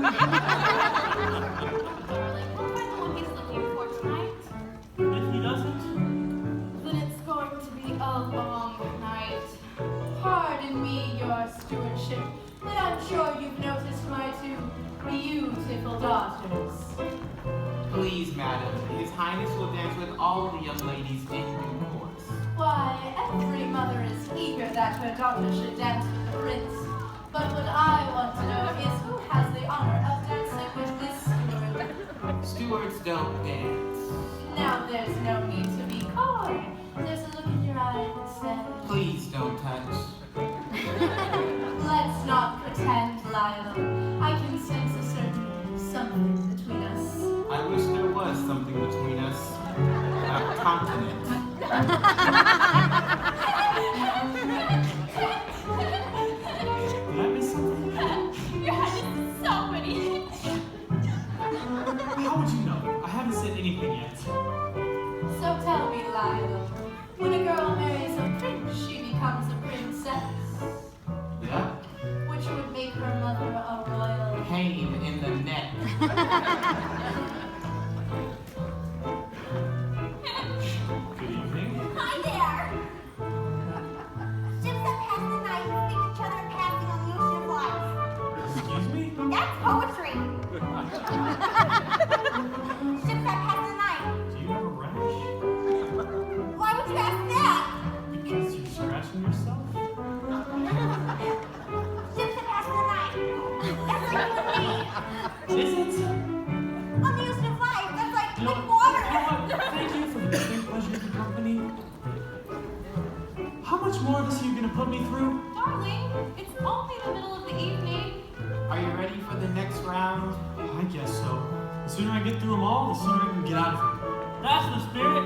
Darling, we'll find the one he's looking for tonight. If he doesn't, Then it's going to be a long night. Pardon me your stewardship, but I'm sure you've noticed my two beautiful daughters. Please, madam, His Highness will dance with all the young ladies in due course. Why, every mother is eager that her daughter should dance with the prince. But what I want to know is who has the honor of dancing with this steward. Stewards don't dance. Now there's no need to be coy. There's a look in your eye that says, Please don't touch. let's not pretend, Lila. I can sense a certain something between us. I wish there was something between us. A continent. did I miss something? Your Highness is so pretty. How would you know? I haven't said anything yet. So tell me, Lila, when a girl marries a prince, she becomes a princess, Yeah? which would make her mother a royal. Pain in the neck. Good evening. Hi there! Ships that pass the night speak each other passing on the ocean of life. Excuse me? That's poetry! Ships that pass the night. Do you have a rash? Why would you ask that? Because you're scratching yourself? Ships that pass the night. That's like you and me. Is it? On the ocean of life, that's like You know, water. you know what? Thank you for the great pleasure of your company. How much more of this are you going to put me through? Darling, it's only the middle of the evening. Are you ready for the next round? I guess so. The sooner I get through them all, the sooner I can get out of here. That's the spirit.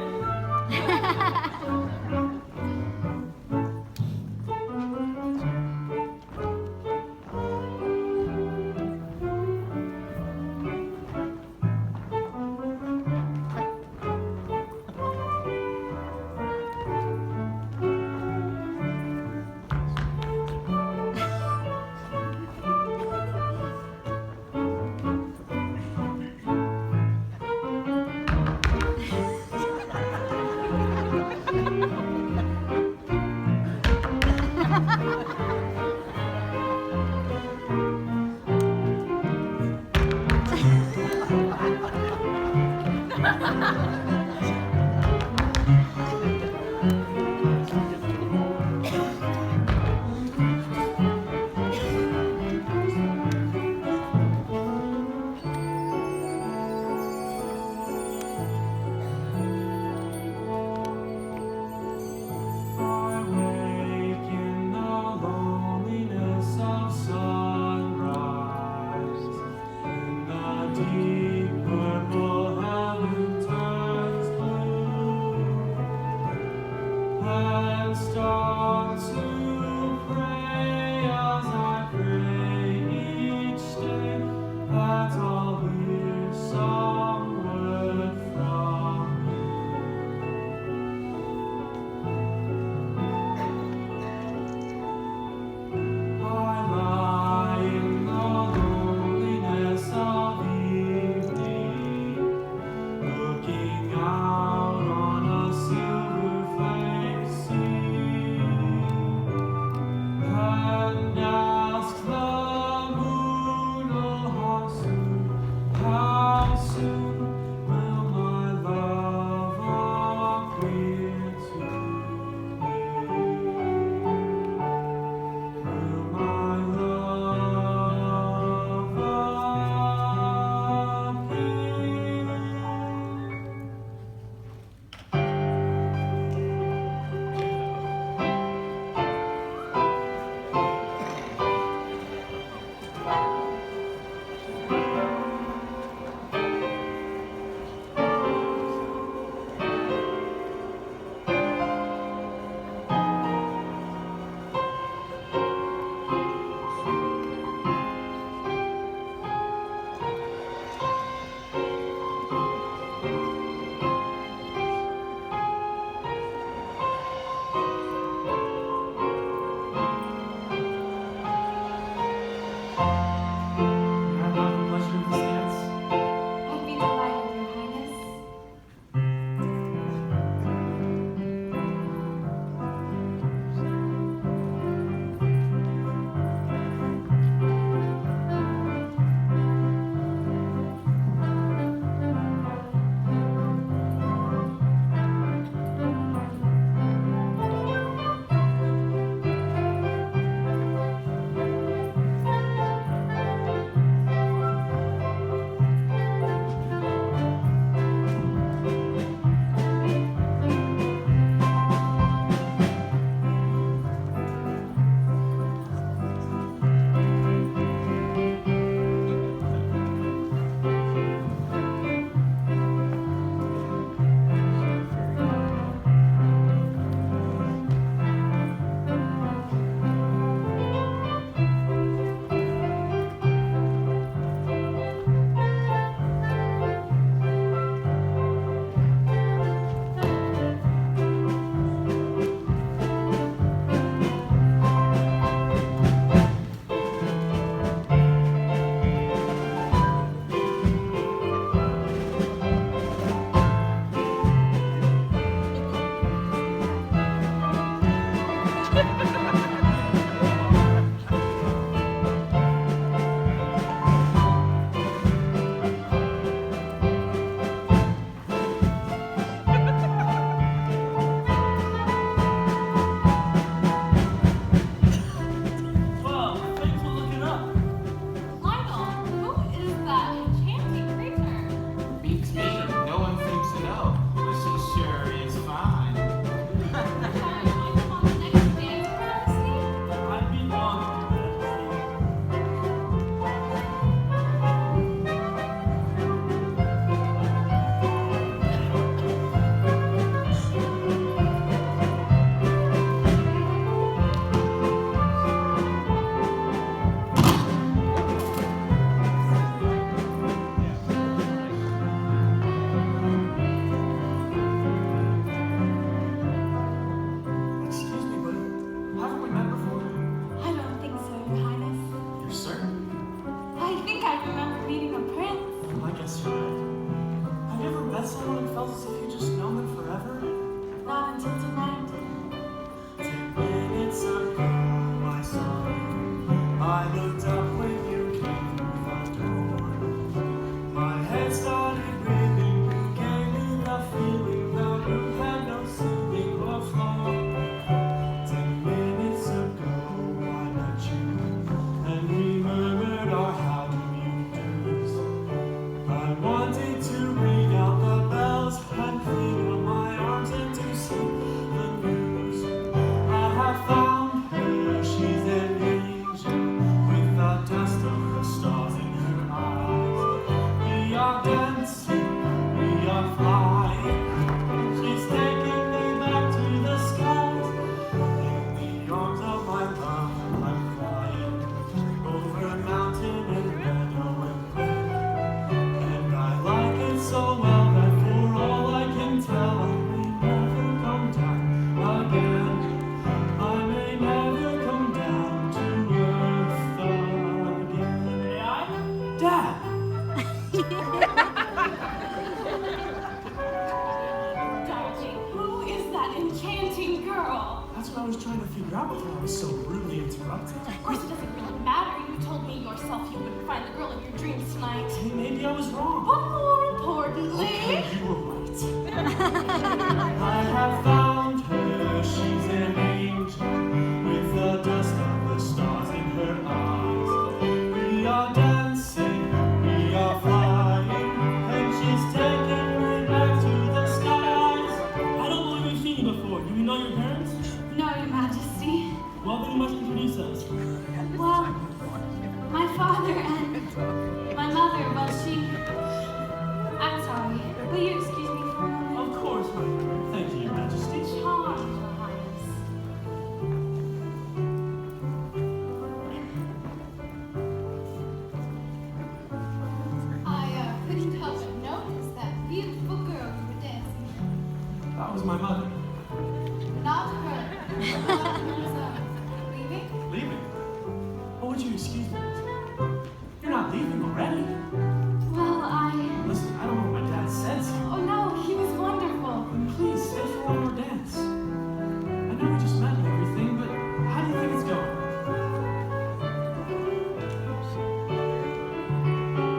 Well, thanks for looking up. Lionel, who is that enchanting creature? Beats me. No one seems to know, but she sure is fine. Shall I join them on the next dance, Majesty? I'd be honored, Your Majesty. Excuse me, but haven't we met before? I don't think so, Your Highness. You're certain? I think I remember meeting a prince. I guess you're right. Have you ever met someone who felt as if you just known them forever? Not until tonight. 10 minutes ago, I saw you. I looked up when you came through the door. My head started reeling. You gave me the feeling the room had no ceiling or floor. 10 minutes ago, I met you, and we murmured our how do you do's. I wanted to ring out the bells and clean up my arms and to sing the news. I have found her, she's an angel with the dust of the stars in her eyes. We are dancing, we are flying, and she's taking me back to the skies. In the arms of my love, I'm flying over mountain and meadow and plain. And I like it so well that for all I can tell, I may never come down again. I may never come down to earth again. May I? Dad! Darling, who is that enchanting girl? That's what I was trying to figure out before I was so rudely interrupted. Of course, it doesn't really matter. You told me yourself you wouldn't find the girl of your dreams tonight. Hey, maybe I was wrong. But more importantly, Okay, you were right. I have found her, she's an angel with the dust of the stars in her eyes. We are dancing, we are flying, and she's taking me back to the skies. I don't believe we've seen you before. Do we know your parents? no, Your Majesty. Well, then you must introduce us. Well, my father and my mother, well, I'm sorry. Will you excuse me for a moment? Of course, my dear. Thank you, Your Majesty. Charmed, Your Highness. I couldn't help but notice that beautiful girl you were dancing with. That was my mother. Not her. Leaving? Leaving? Oh, would you excuse me? You're not leaving already. Well, Listen, I don't know what my dad said, so oh no, he was wonderful. please stay for one more dance. I know we just met and everything, but how do you think it's going?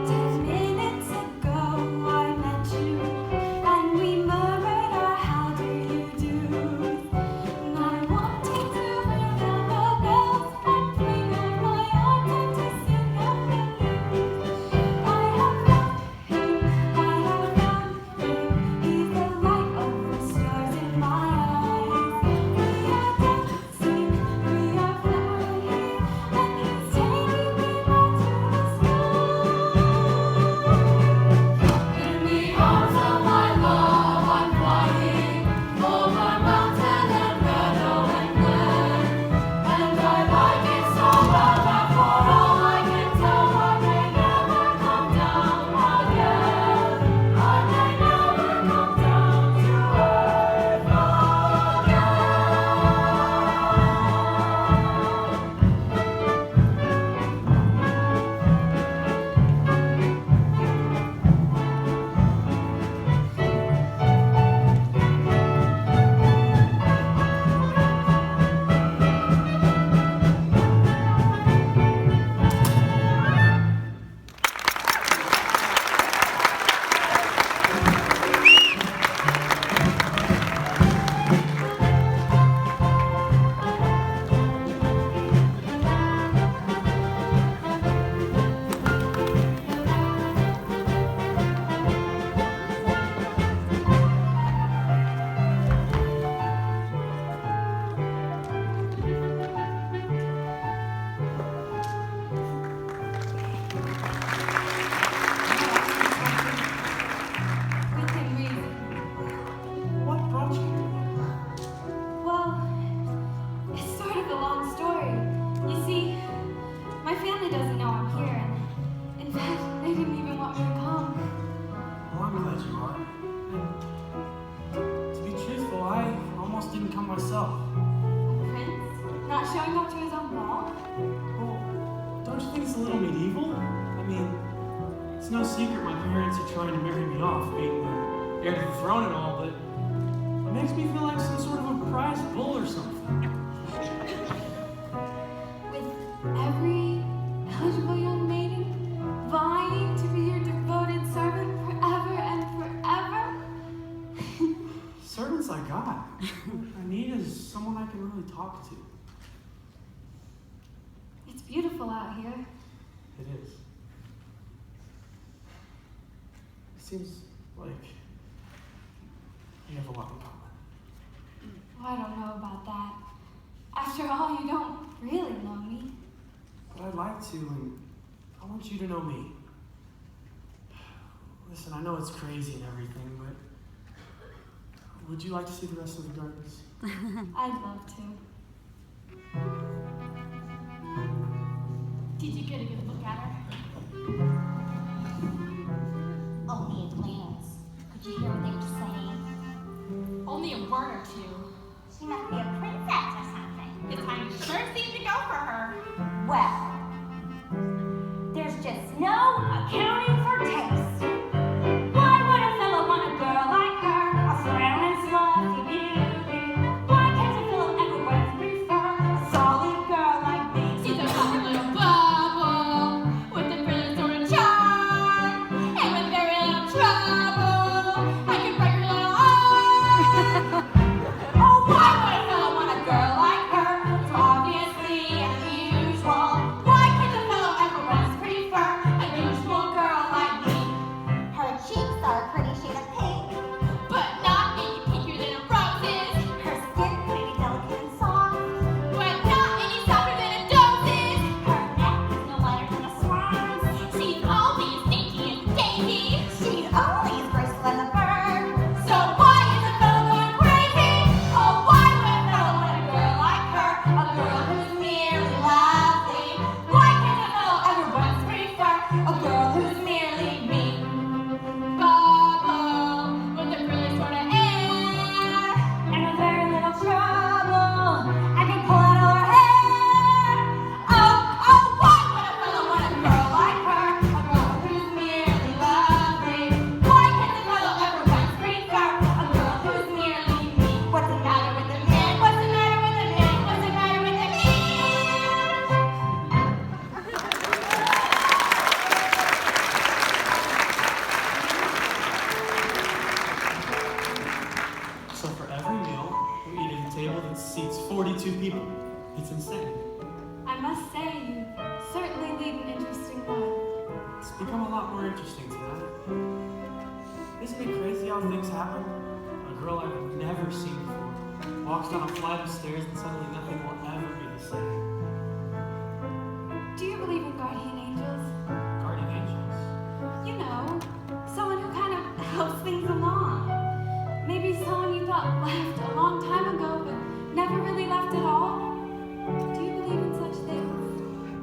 10 minutes ago I met you, and we murmured our how do you do. And I wanted to ring out the bells and fling out my arms and to sing out the news. I have found him, he's the light of the stars in my eyes. We are dancing, myself. A prince? Not showing up to his own ball? Well, don't you think it's a little medieval? I mean, it's no secret my parents are trying to marry me off, being the heir to the throne and all, but it makes me feel like some sort of a prize bull or something. With every eligible young maiden vying to be your devoted servant forever and forever? Servants I got. I need is someone I can really talk to. It's beautiful out here. It is. It seems like you have a lot in common. Well, I don't know about that. After all, you don't really know me. But I'd like to, and I want you to know me. Listen, I know it's crazy and everything, but would you like to see the rest of the gardens? I'd love to. Did you get a good look at her? Only a glance. Could you hear what they were saying? Only a word or two. She must be a princess or something. This time you sure seemed to go for her. Well, there's just no accounting for taste. Why would a fellow want a girl like her? A frowning fluffy beauty. Why can't a fellow everywhere prefer a solid girl like me? She's a puppy little bubble with a brilliant sort of charm, and with very little trouble, I can break her little arm. Oh, why would a fellow want a girl like her? It's obviously unusual. Why can't a fellow everywhere prefer a usual girl like me? Her cheeks are a pretty shade of pink, but not any pinker than roses. Her skin may be delicate and soft, but not any softer than a dose's. Her neck is no lighter than a swan's. She's only as dainty as a daisy. She's only as graceful as a bird. So why is a fellow going crazy? Oh, why would a fellow want a girl like her? A girl who's merely lovely. Why can't a fellow ever once prefer a girl who's merely me? Bubble with a really sort of air, and with very little trouble, I can pull out all her hair. Oh, why would a fellow want a girl like her? A girl who's merely lovely. Why can't a fellow ever once prefer a girl who's merely me? What's the matter with the man? What's the matter with the man? What's the matter with the man? So for every meal, we eat at a table that seats 42 people. It's insane. I must say, you certainly lead an interesting life. It's become a lot more interesting tonight. Isn't it crazy how things happen? A girl I've never seen before walks down a flight of stairs and suddenly nothing will ever be the same. Do you believe in guardian angels? Guardian angels. You know, someone who kind of helps things along. Maybe someone you thought left a long time ago, but never really left at all. Do you believe in such things?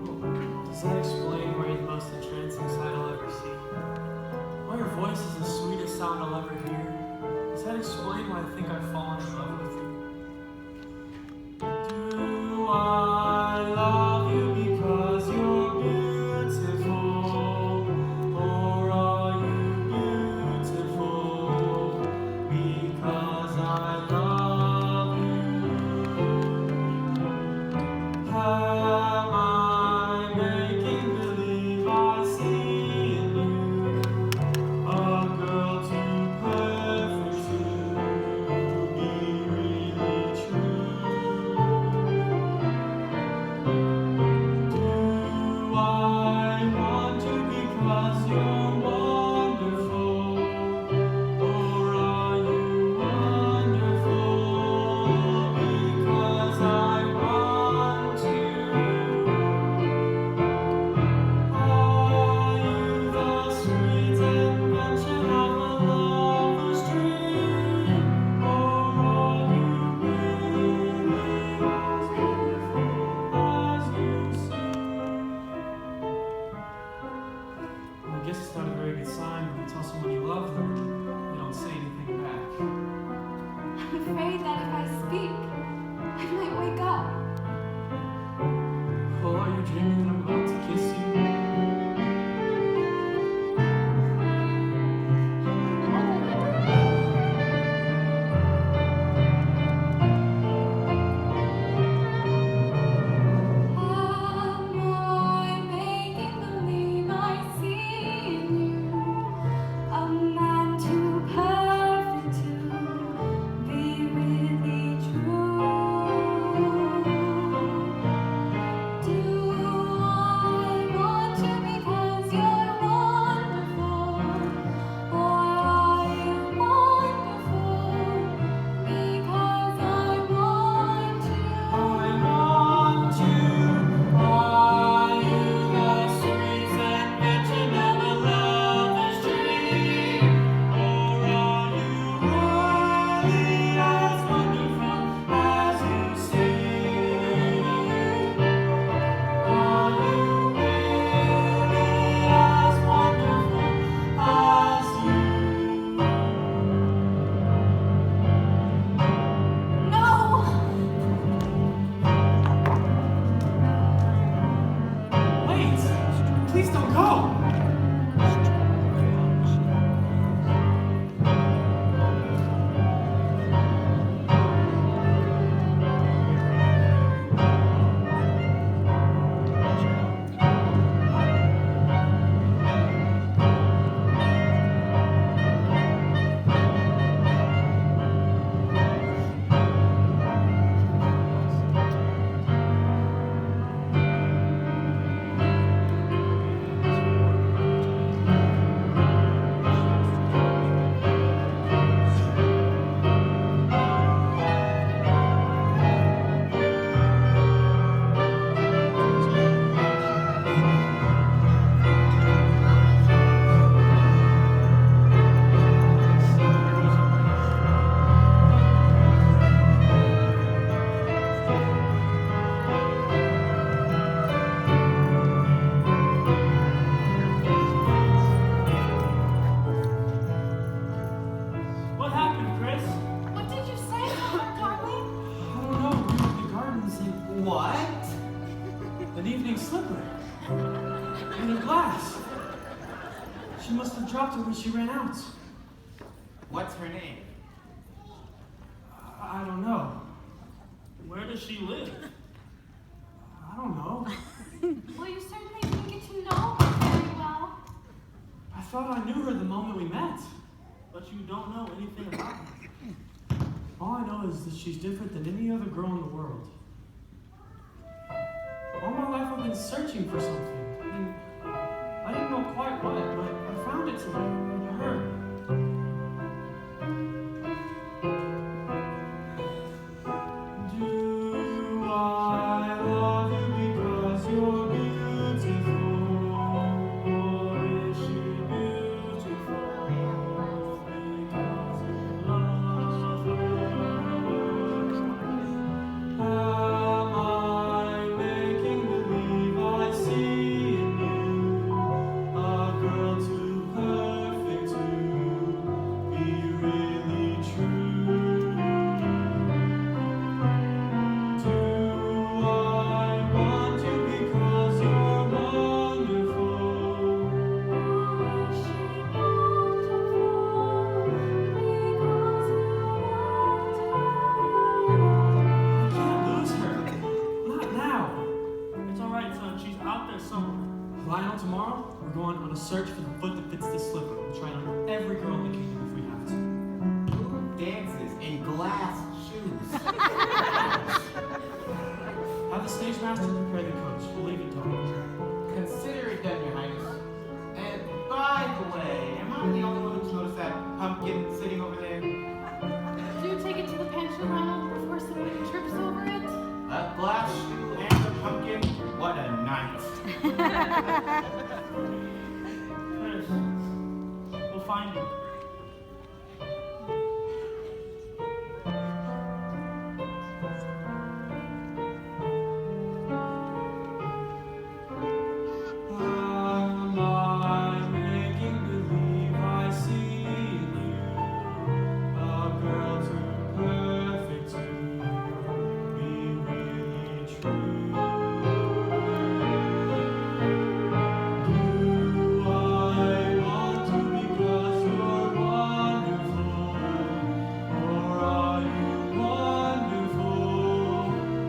Well, does that explain why you're the most entrancing sight I'll ever see? Why your voice is the sweetest sound I'll ever hear? Does that explain why I think I've fallen in love with you? Do I love you because you're beautiful? an evening slipper. And a glass. She must have dropped it when she ran out. What's her name? I don't know. Where does she live? I don't know. Well, you certainly didn't get to know her very well. I thought I knew her the moment we met. But you don't know anything about her. All I know is that she's different than any other girl in the world. All my life I've been searching for something. And I didn't know quite what, but I found it today in her. Do I love you because you're beautiful? Or is she beautiful because you love her? Am I making believe I see in you a girl too perfect to be really true? Do I want you because you're wonderful? Or is she beautiful because I can't lose her. Not now. It's all right, son. She's out there somewhere. Lionel, tomorrow we're going on a search for the foot that fits this slipper. We'll try it on every girl in the kingdom if we have to. Who dances in glass shoes? Have the stage master prepare the coach. We'll leave it to him. Consider it done, Your Highness. And by the way, am I the only one who's noticed that pumpkin sitting over there? Do take it to the pantry, Ronald, before somebody trips over it. A glass shoe and a pumpkin? What a night. Chris, we'll find you. Am I making believe I see in you a girl too perfect to be really true? Do I want to because you're wonderful? Or are you wonderful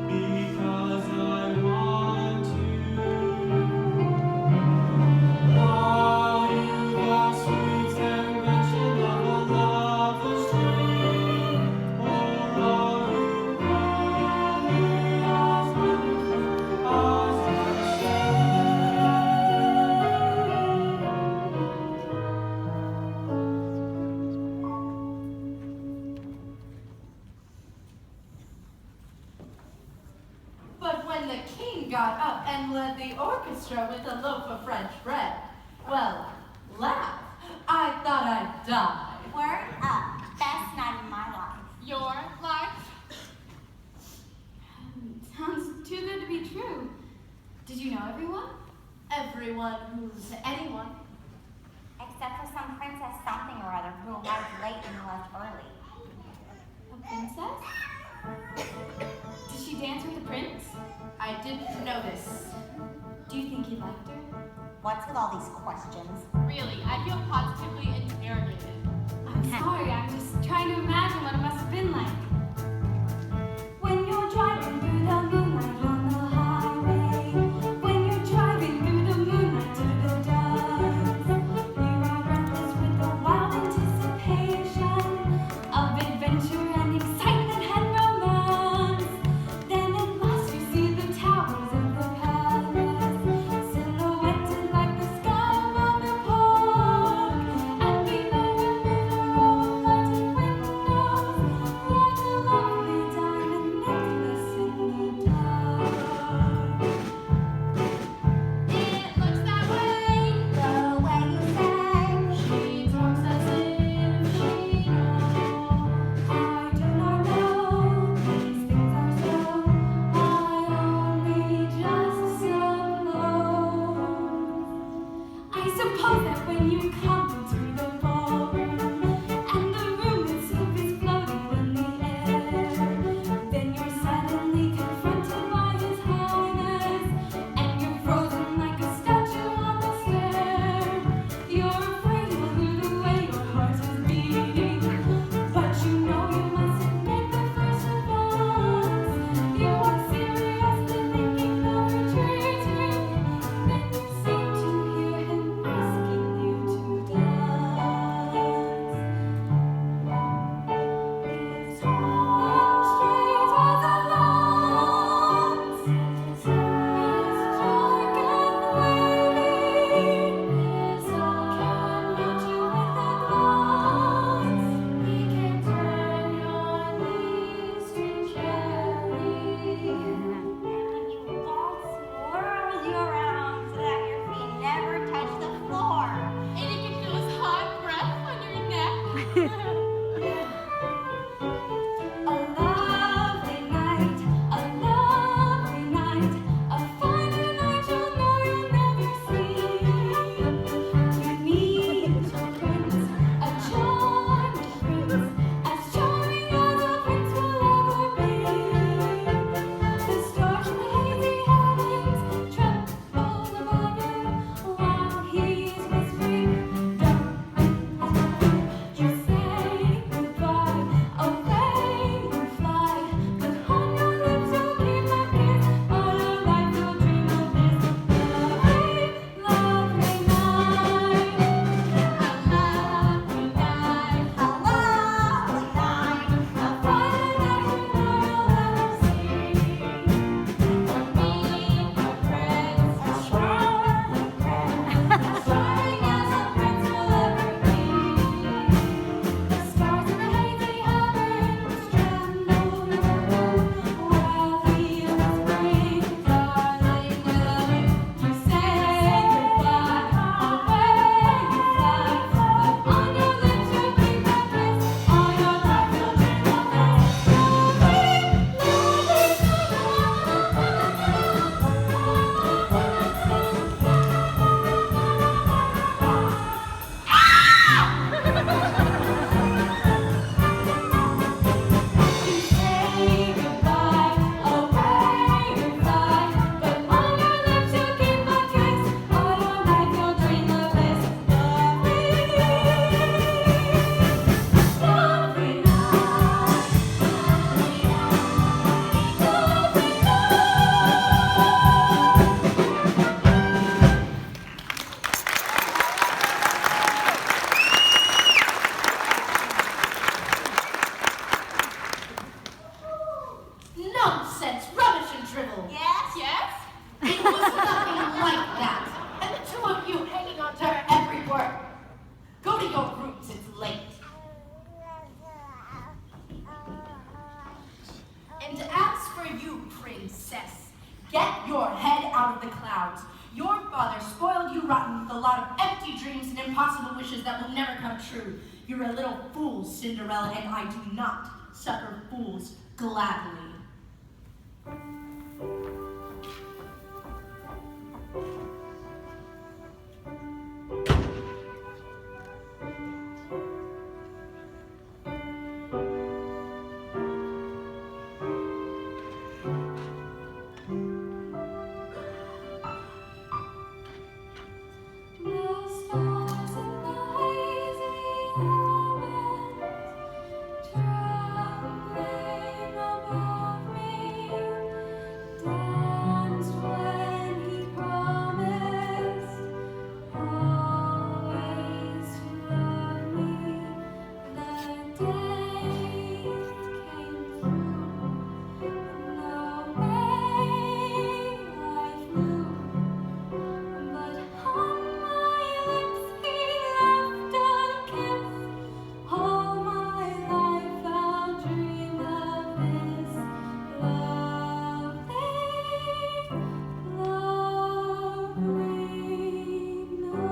because I want you? Are you the sweet invention of a lover's dream? Or are you really as wonderful as I say? But when the king got up and led the orchestra with a loaf of French bread, well, laugh. I thought I'd die. Word up. Best night of my life. Your life? Sounds too good to be true. Did you know everyone? Everyone who's anyone. Except for some princess something or other who arrived late and left early. A princess? Did she dance with the prince? I didn't notice. Do you think he liked her? What's with all these questions? Really, I feel positively interrogated. I'm sorry, I'm just trying to imagine what it must have been like. When you're driving through the moonlight on the highway, when you're driving through the moonlight to the dance, you are breathless with the wild anticipation of adventure and excitement and romance. Then at last you see the towers of the palace, silhouetted like the sky above the park, and below a river of lighted windows, like drivel. Yes? Yes? It was nothing like that. And the two of you hanging on to her every word. Go to your rooms, it's late. And as for you, princess, get your head out of the clouds. Your father spoiled you rotten with a lot of empty dreams and impossible wishes that will never come true. You're a little fool, Cinderella, and I do not suffer fools gladly. No stars in the hazy heavens, trembling above me, danced when he promised always to love me. The day came through, and away I flew. But on my lips he left a kiss. All my life I'll dream of this lovely, lovely night.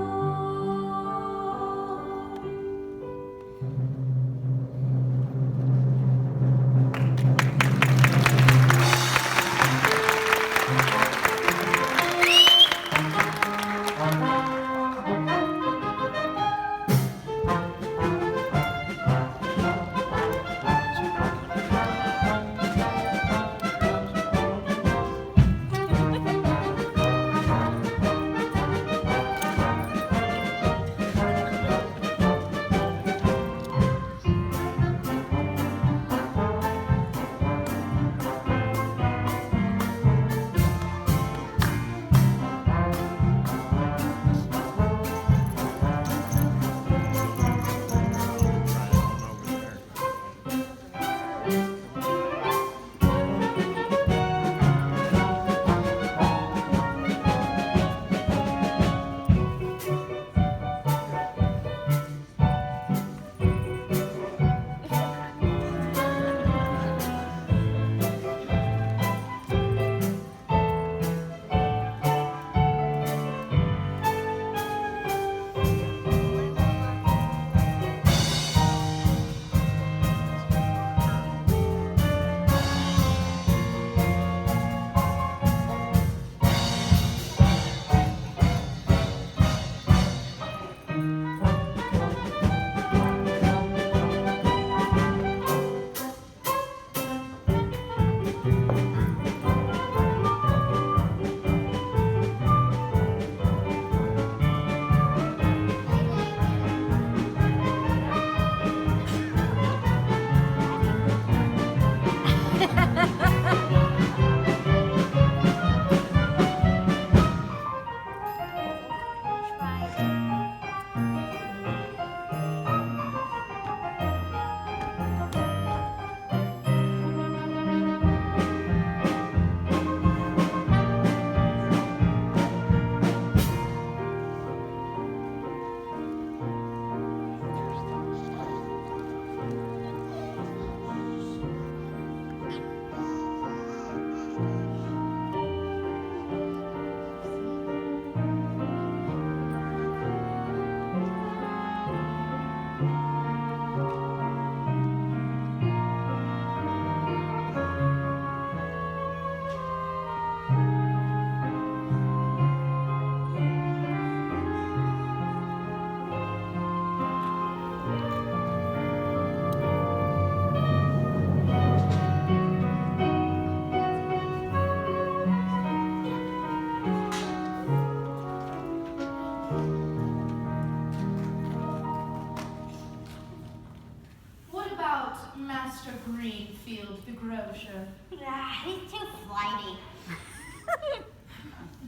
Master Greenfield, the grocer. Ah, he's too flighty.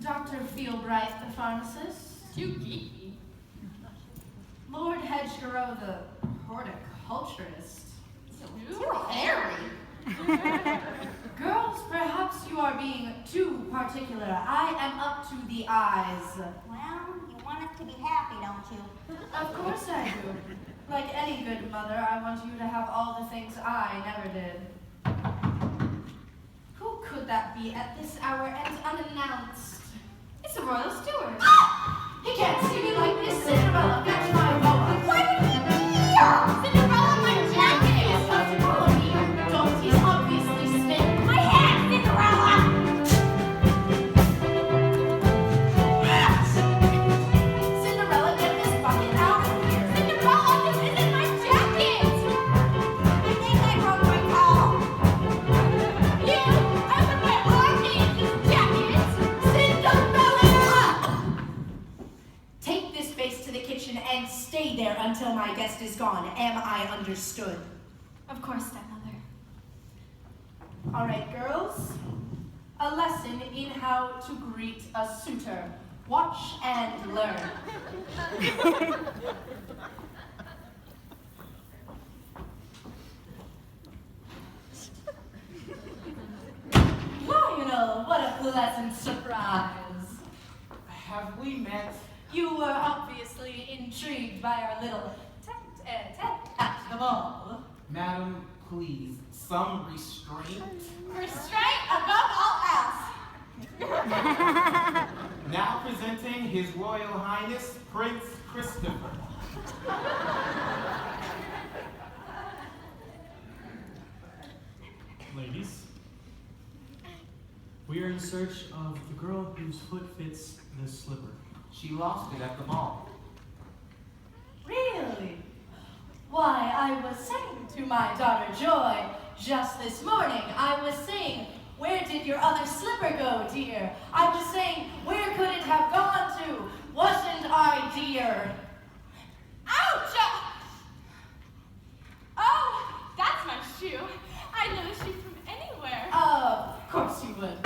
Dr. Fieldbright, the pharmacist. Too geeky. Lord Hedgerow, the horticulturist. Too hairy. Girls, perhaps you are being too particular. I am up to the eyes. Well, you want us to be happy, don't you? Of course I do. Like any good mother, I want you to have all the things I never did. Who could that be at this hour and unannounced? It's a royal steward. He can't see me like this. Cinderella, fetch my boa. What do you mean? Cinderella, my jacket! He's about to follow me. Don't, he's obviously smitten. My hat, Cinderella! Cinderella, get this bucket out of here. Cinderella, this isn't my jacket! I think I broke my toe. You, I put my arm in this jacket! Cinderella! Take this vase to the kitchen and stay there until my guest is gone. Am I understood? Of course, stepmother. All right, girls. A lesson in how to greet a suitor. Watch and learn. Lionel, what a pleasant surprise. Have we met? You were obviously intrigued by our little tete-a-tete at the ball. Madam, please, some restraint. Restraint above all else. Now presenting His Royal Highness, Prince Christopher. Ladies, we are in search of the girl whose foot fits this slipper. She lost it at the ball. Really? Why, I was saying to my daughter Joy just this morning, I was saying, where did your other slipper go, dear? I was saying, where could it have gone to? Wasn't I, dear? Ouch! Oh, that's my shoe. I'd know the shoe from anywhere. Of course you would.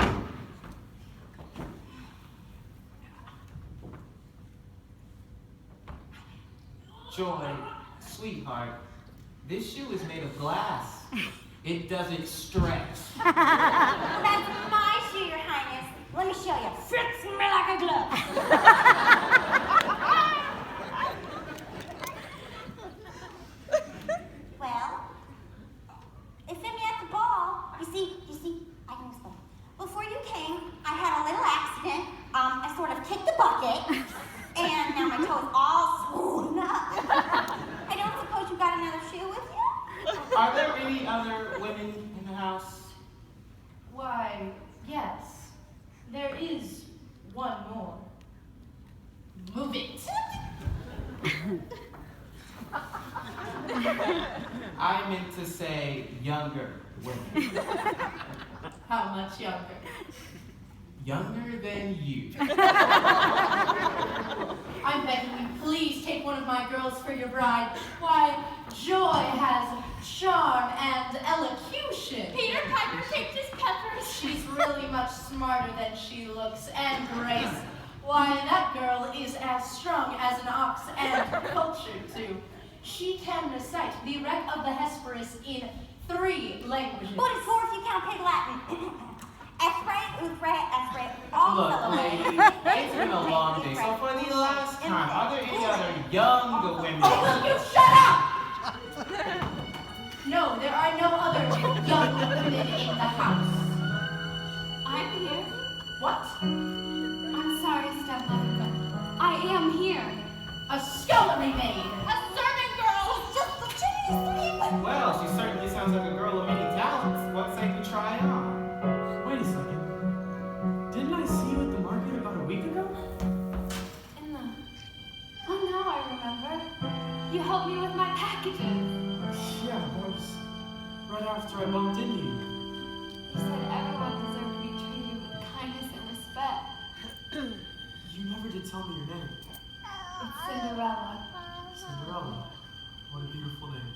Joy, sweetheart, this shoe is made of glass. It doesn't stretch. That's my shoe, Your Highness. Let me show you. Fits me like a glove. Well, it fit me at the ball. You see, I can explain. Before you came, I had a little accident. I sort of kicked the bucket, and now my toe is all swollen up. I don't suppose you got another shoe with you? Are there any other women in the house? Why, yes, there is one more. Move it. I meant to say younger women. How much younger? Younger than you. I'm begging you, please take one of my girls for your bride. Why, Joy has charm and elocution. Peter Piper picked his peppers. She's really much smarter than she looks, and Grace. Why, that girl is as strong as an ox and cultured too. She can recite the wreck of the Hesperus in 3 languages. But it's 4 if you count Pig Latin. Esprit, outre, esprit, all Look, syllables. lady, it's been a long day, so for the last time, are there any other younger women? Oh, will you shut up? No, there are no other young women in the house. I'm here. What? I'm sorry, stepmother, but I am here. A scullery maid. A servant girl. Just the chimney sweep. Well, she certainly sounds like a girl of many talents. What say we try on? Wait a second. Didn't I see you at the market about a week ago? In the... Oh, now I remember. You helped me with my packages. Yeah, that was right after I bumped into you. You said everyone deserved to be treated with kindness and respect. You never did tell me your name. It's Cinderella. Cinderella. What a beautiful name.